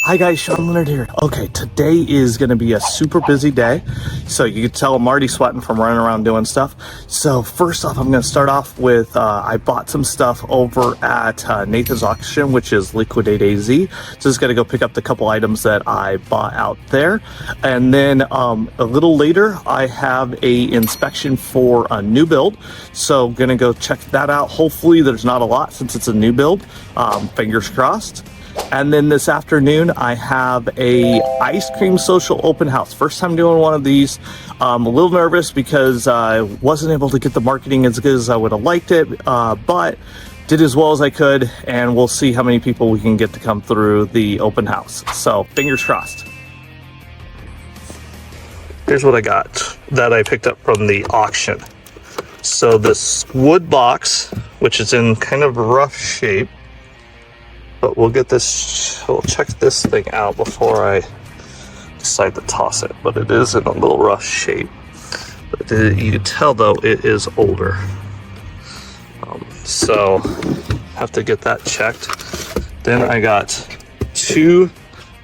Hi guys, Sean Leonard here. Okay, today is going to be a super busy day. So you can tell I'm already sweating from running around doing stuff. So first off, I'm going to start off with, I bought some stuff over at Nathan's Auction, which is Liquidate AZ. So just got to go pick up the couple items that I bought out there. And then a little later, I have a inspection for a new build. So going to go check that out. Hopefully there's not a lot since it's a new build. Fingers crossed. And then this afternoon, I have a ice cream social open house. First time doing one of these. I'm a little nervous because I wasn't able to get the marketing as good as I would have liked it, but did as well as I could, and we'll see how many people we can get to come through the open house. So fingers crossed. Here's what I got that I picked up from the auction. So this wood box, which is in kind of rough shape, but we'll check this thing out before I decide to toss it. But it is in a little rough shape. But you can tell though it is older. So have to get that checked. Then I got two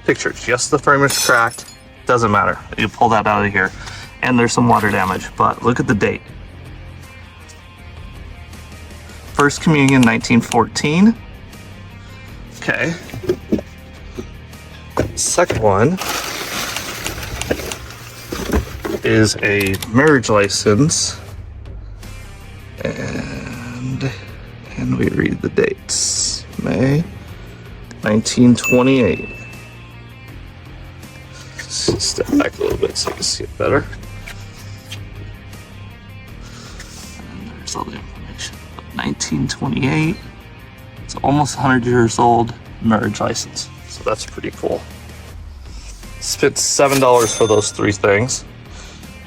pictures. Yes, the frame is cracked. Doesn't matter. You pull that out of here. And there's some water damage. But look at the date. First Communion, 1914. Okay. Second one is a marriage license, and we read the dates. May 1928. Step back a little bit so you can see it better. And there's all the information. 1928. It's almost 100 years old, marriage license. So that's pretty cool. Spent $7 for those three things.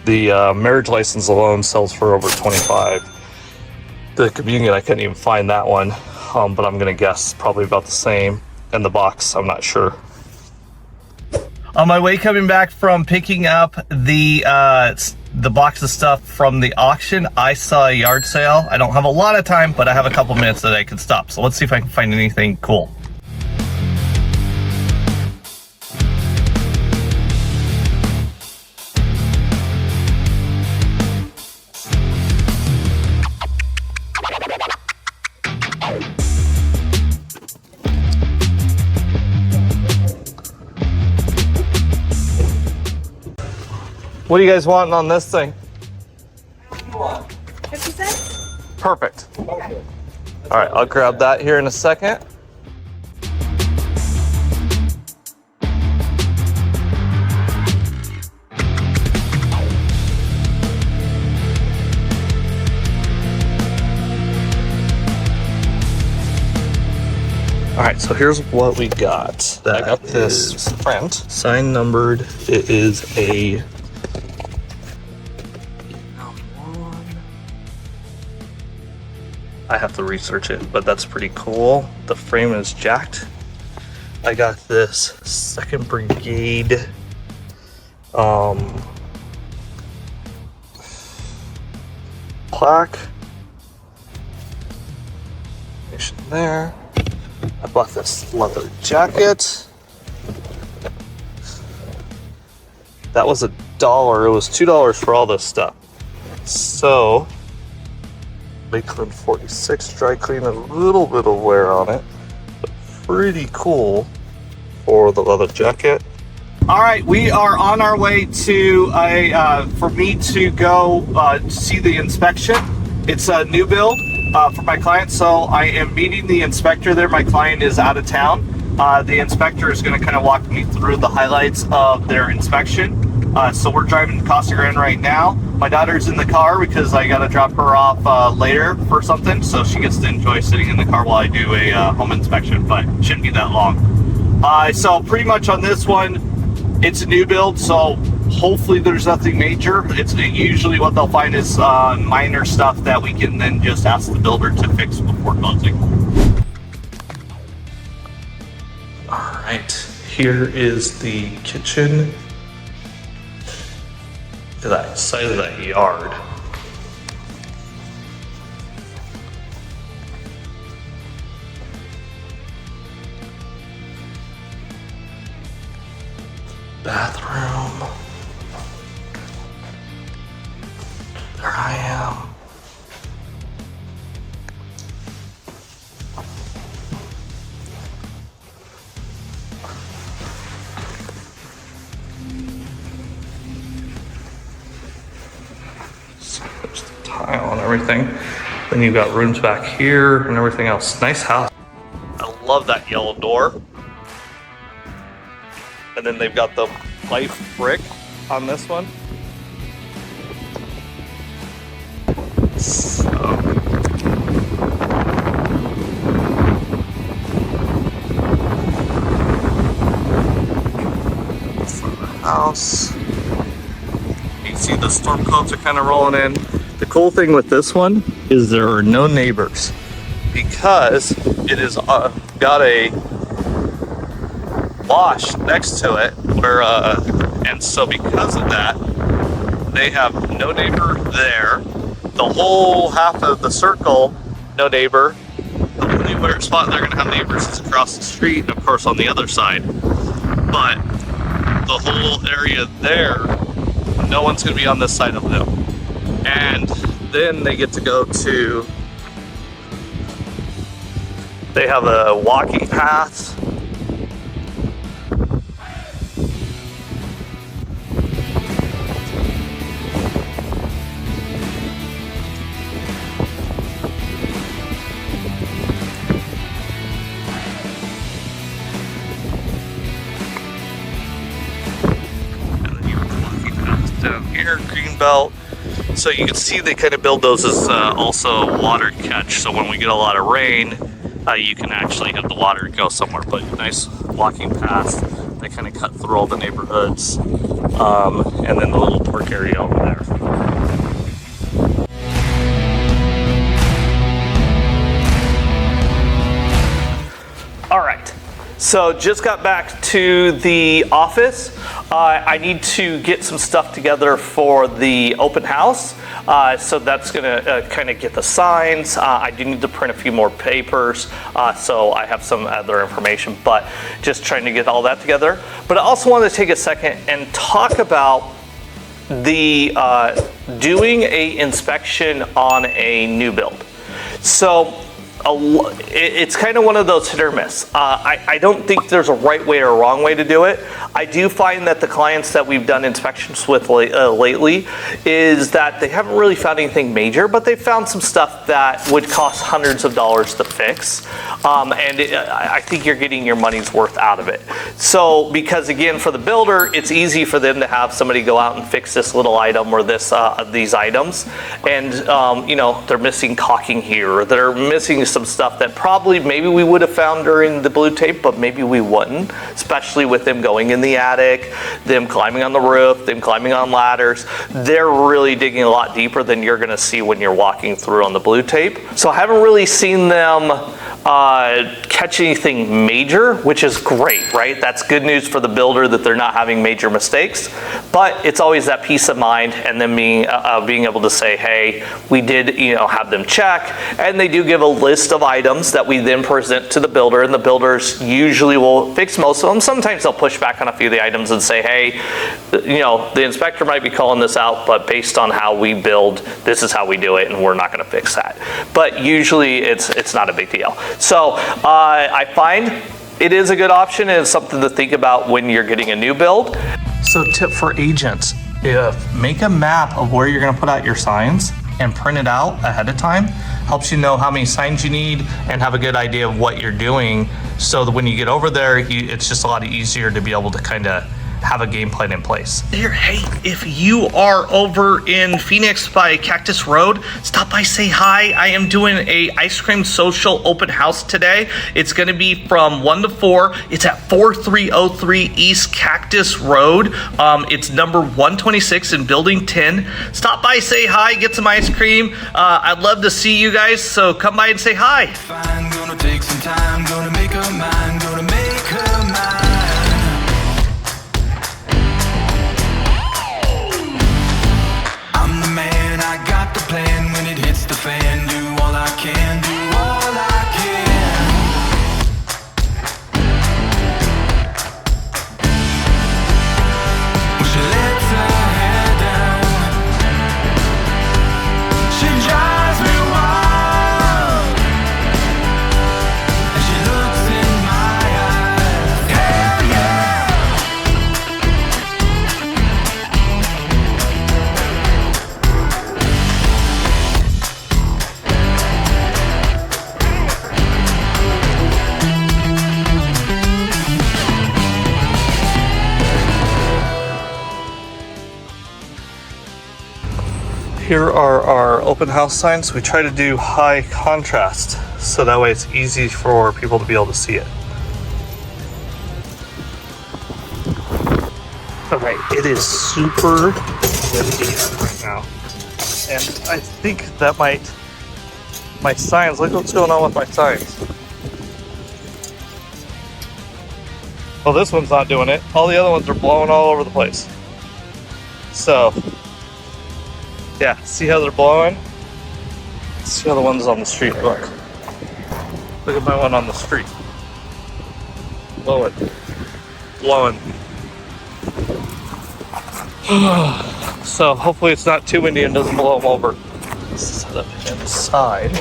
The marriage license alone sells for over $25. The communion, I couldn't even find that one, but I'm gonna guess probably about the same. And the box, I'm not sure. On my way coming back from picking up the box of stuff from the auction, I saw a yard sale. I don't have a lot of time, but I have a couple minutes that I can stop. So let's see if I can find anything cool. What are you guys wanting on this thing? What do you want? 50 cents? Perfect. Okay. All right, I'll grab that here in a second. All right, so here's what we got. I got this print, sign numbered. It is a I have to research it, but that's pretty cool. The frame is jacked. I got this 2nd Brigade plaque. There. I bought this leather jacket. That was $1. It was $2 for all this stuff. So Lakeland 46 dry clean, a little bit of wear on it, but pretty cool for the leather jacket. All right, we are on our way to for me to go see the inspection. It's a new build for my client, so I am meeting the inspector there. My client is out of town. The inspector is going to kind of walk me through the highlights of their inspection. So we're driving to Casa Grande right now. My daughter's in the car because I got to drop her off later for something, so she gets to enjoy sitting in the car while I do a home inspection, but it shouldn't be that long. So pretty much on this one, it's a new build, so hopefully there's nothing major. It's usually what they'll find is minor stuff that we can then just ask the builder to fix before closing. All right, here is the kitchen. Look at that side of that yard. Bathroom. There I am. So there's the tile and everything. Then you've got rooms back here and everything else. Nice house. I love that yellow door. And then they've got the life brick on this one. So. For the house. You can see the storm clouds are kind of rolling in. The cool thing with this one is there are no neighbors because it is got a wash next to it where and so because of that they have no neighbor there. The whole half of the circle, no neighbor. The only weird spot they're gonna have neighbors is across the street, of course, on the other side. But the whole area there, no one's gonna be on this side of them. And then they get to go to, they have a walking path. Down here, green belt. So you can see they kind of build those as also water catch. So when we get a lot of rain, you can actually have the water go somewhere. But nice walking path. They kind of cut through all the neighborhoods. And then the little park area over there. All right. So just got back to the office. I need to get some stuff together for the open house. So that's gonna kind of get the signs. I do need to print a few more papers. So I have some other information, but just trying to get all that together. But I also want to take a second and talk about the doing a inspection on a new build. So it's kind of one of those hit or miss. I don't think there's a right way or a wrong way to do it. I do find that the clients that we've done inspections with lately is that they haven't really found anything major, but they found some stuff that would cost hundreds of dollars to fix. I think you're getting your money's worth out of it. So, because again, for the builder, it's easy for them to have somebody go out and fix this little item or these items. And, they're missing caulking here, or they're missing some stuff that probably maybe we would have found during the blue tape, but maybe we wouldn't, especially with them going in the attic, them climbing on the roof, them climbing on ladders. They're really digging a lot deeper than you're gonna see when you're walking through on the blue tape. So I haven't really seen them catch anything major, which is great, right? That's good news for the builder that they're not having major mistakes, but it's always that peace of mind and then being able to say, hey, we did have them check, and they do give a list of items that we then present to the builder, and the builders usually will fix most of them. Sometimes they'll push back on a few of the items and say, hey, the inspector might be calling this out, but based on how we build, this is how we do it, and we're not gonna fix that. But usually it's not a big deal. So I find it is a good option, and it's something to think about when you're getting a new build. So tip for agents, make a map of where you're gonna put out your signs and print it out ahead of time. Helps you know how many signs you need and have a good idea of what you're doing, so that when you get over there, it's just a lot easier to be able to kind of have a game plan in place. Hey, if you are over in Phoenix by Cactus Road, stop by, say hi. I am doing a ice cream social open house today. It's gonna be from 1 to 4. It's at 4303 East Cactus Road. It's number 126 in building 10. Stop by, say hi, get some ice cream. I'd love to see you guys, so come by and say hi. Fine, gonna take some time, gonna make her mine, gonna make her mine. Plan when it hits the fan, do all I can, do all I can. when she lets her hair down. She drives me wild, and she looks in my eyes. Hell yeah! Here are our open house signs. We try to do high contrast, so that way it's easy for people to be able to see it. Alright, it is super windy right now. And I think that my signs, look what's going on with my signs. Well, this one's not doing it. All the other ones are blowing all over the place. So, yeah, see how they're blowing? See how the ones on the street look. Look at my one on the street. Blowing. Blowing. So hopefully it's not too windy and doesn't blow them over. Let's set up inside.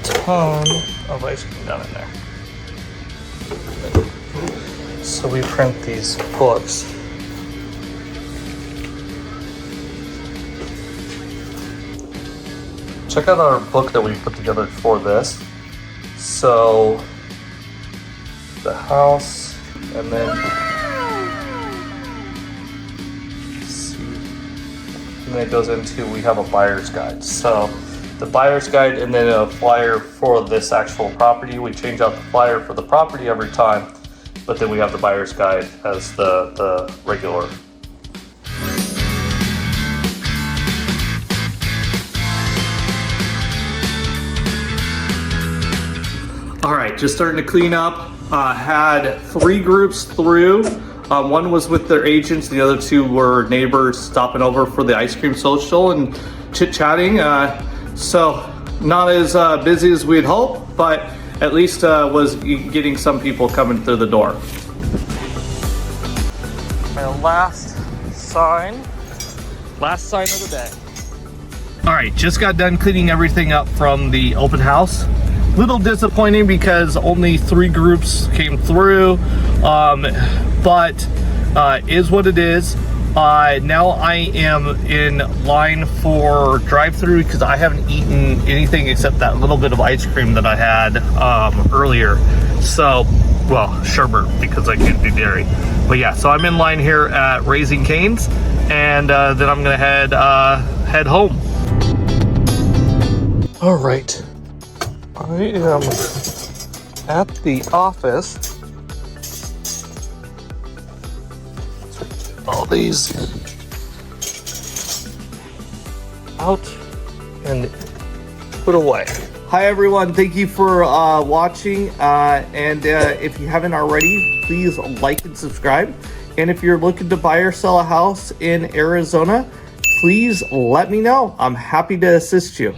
Ton of ice cream down in there. So we print these books. Check out our book that we put together for this. So the house, and then it goes into, we have a buyer's guide. So the buyer's guide and then a flyer for this actual property. We change out the flyer for the property every time, but then we have the buyer's guide as the regular. All right, just starting to clean up. Had 3 groups through. One was with their agents, the other 2 were neighbors stopping over for the ice cream social and chit-chatting. So not as busy as we'd hoped, but at least was getting some people coming through the door. My last sign of the day. All right, just got done cleaning everything up from the open house. Little disappointing because only 3 groups came through, but is what it is. Now I am in line for drive-through because I haven't eaten anything except that little bit of ice cream that I had earlier. So, well, sherbet because I can't do dairy. But yeah, so I'm in line here at Raising Cane's, and then I'm gonna head home. All right, I am at the office. All these out and put away. Hi everyone, thank you for watching, and if you haven't already, please like and subscribe. And if you're looking to buy or sell a house in Arizona, please let me know. I'm happy to assist you.